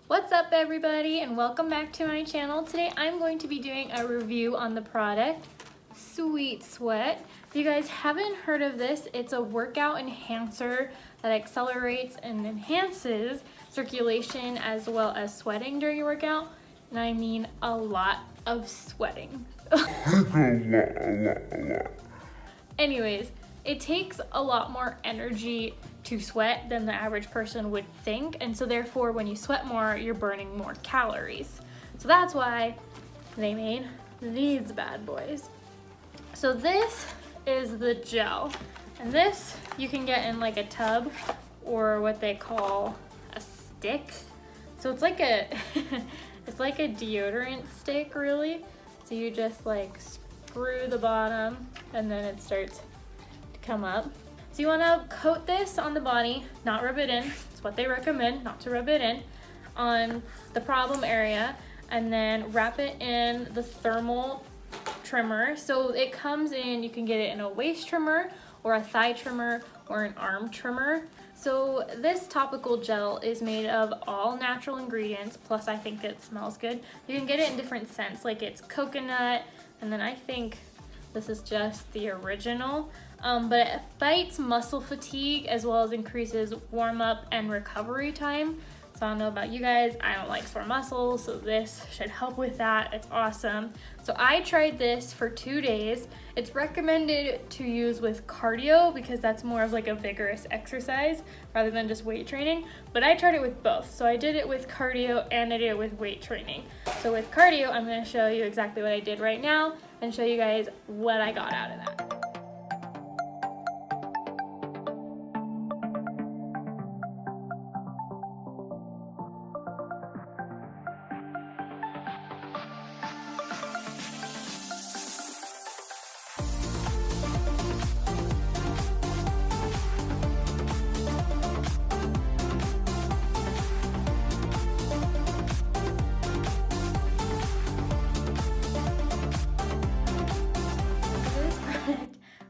What's up everybody and welcome back to my channel. Today I'm going to be doing a review on the product Sweet Sweat. If you guys haven't heard of this, it's a workout enhancer that accelerates and enhances circulation as well as sweating during your workout. And I mean a lot of sweating. Anyways, it takes a lot more energy to sweat than the average person would think, and so therefore when you sweat more, you're burning more calories. So that's why they made these bad boys. So this is the gel, and this you can get in like a tub or what they call a stick. So it's like a it's like a deodorant stick really. So you just like screw the bottom and then it starts to come up. So you want to coat this on the body, not rub it in. It's what they recommend, not to rub it in, on the problem area, and then wrap it in the thermal trimmer. So it comes in, you can get it in a waist trimmer or a thigh trimmer or an arm trimmer. So this topical gel is made of all natural ingredients, plus I think it smells good. You can get it in different scents, like it's coconut, and then I think this is just the original. But it fights muscle fatigue as well as increases warm-up and recovery time. So I don't know about you guys, I don't like sore muscles, so this should help with that. It's awesome. So I tried this for 2 days. It's recommended to use with cardio because that's more of like a vigorous exercise rather than just weight training. But I tried it with both. So I did it with cardio and I did it with weight training. So with cardio, I'm gonna show you exactly what I did right now and show you guys what I got out of that.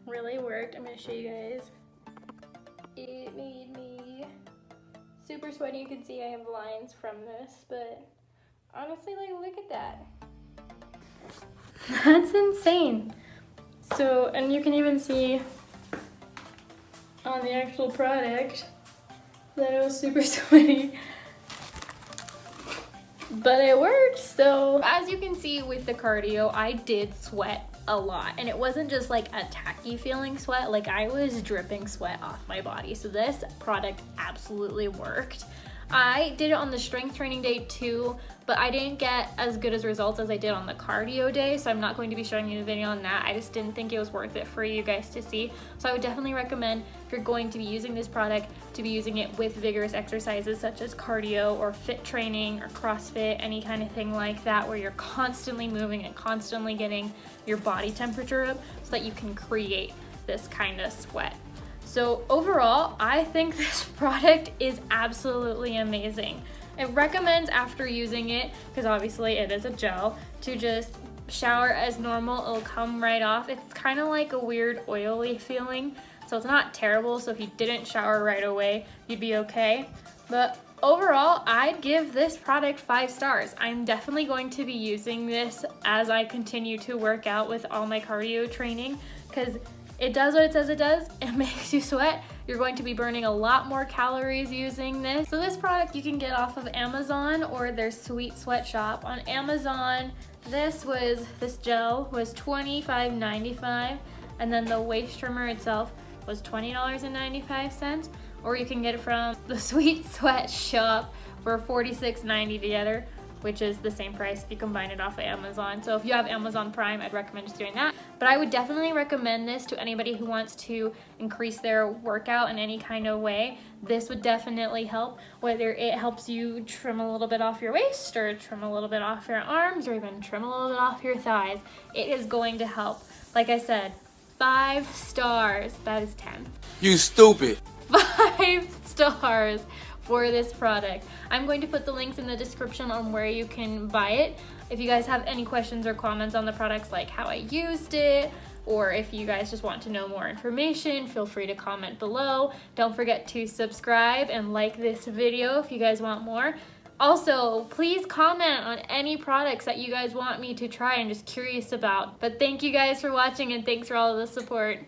Really worked. I'm going to show you guys. It made me super sweaty. You can see I have lines from this, but honestly, like, look at that. That's insane. So, and you can even see on the actual product that it was super sweaty. But it worked. So as you can see with the cardio, I did sweat a lot, and it wasn't just like a tacky feeling sweat, like I was dripping sweat off my body. So this product absolutely worked. I did it on the strength training day too, but I didn't get as good as results as I did on the cardio day, so I'm not going to be showing you a video on that. I just didn't think it was worth it for you guys to see. So I would definitely recommend, if you're going to be using this product, to be using it with vigorous exercises such as cardio or fit training or CrossFit, any kind of thing like that where you're constantly moving and constantly getting your body temperature up so that you can create this kind of sweat. So overall, I think this product is absolutely amazing. It recommends after using it, because obviously it is a gel, to just shower as normal. It'll come right off. It's kind of like a weird oily feeling, so it's not terrible. So if you didn't shower right away, you'd be okay. But overall, I'd give this product 5 stars. I'm definitely going to be using this as I continue to work out with all my cardio training, because it does what it says it does. It makes you sweat. You're going to be burning a lot more calories using this. So this product you can get off of Amazon or their Sweet Sweat shop. On Amazon, this gel was $25.95, and then the waist trimmer itself was $20.95. Or you can get it from the Sweet Sweat shop for $46.90 together, which is the same price if you combine it off of Amazon. So if you have Amazon Prime, I'd recommend just doing that. But I would definitely recommend this to anybody who wants to increase their workout in any kind of way. This would definitely help, whether it helps you trim a little bit off your waist or trim a little bit off your arms or even trim a little bit off your thighs. It is going to help. Like I said, 5 stars. That is 10. You stupid. 5 stars for this product. I'm going to put the links in the description on where you can buy it. If you guys have any questions or comments on the products, like how I used it, or if you guys just want to know more information, feel free to comment below. Don't forget to subscribe and like this video if you guys want more. Also, please comment on any products that you guys want me to try and just curious about. But thank you guys for watching, and thanks for all of the support.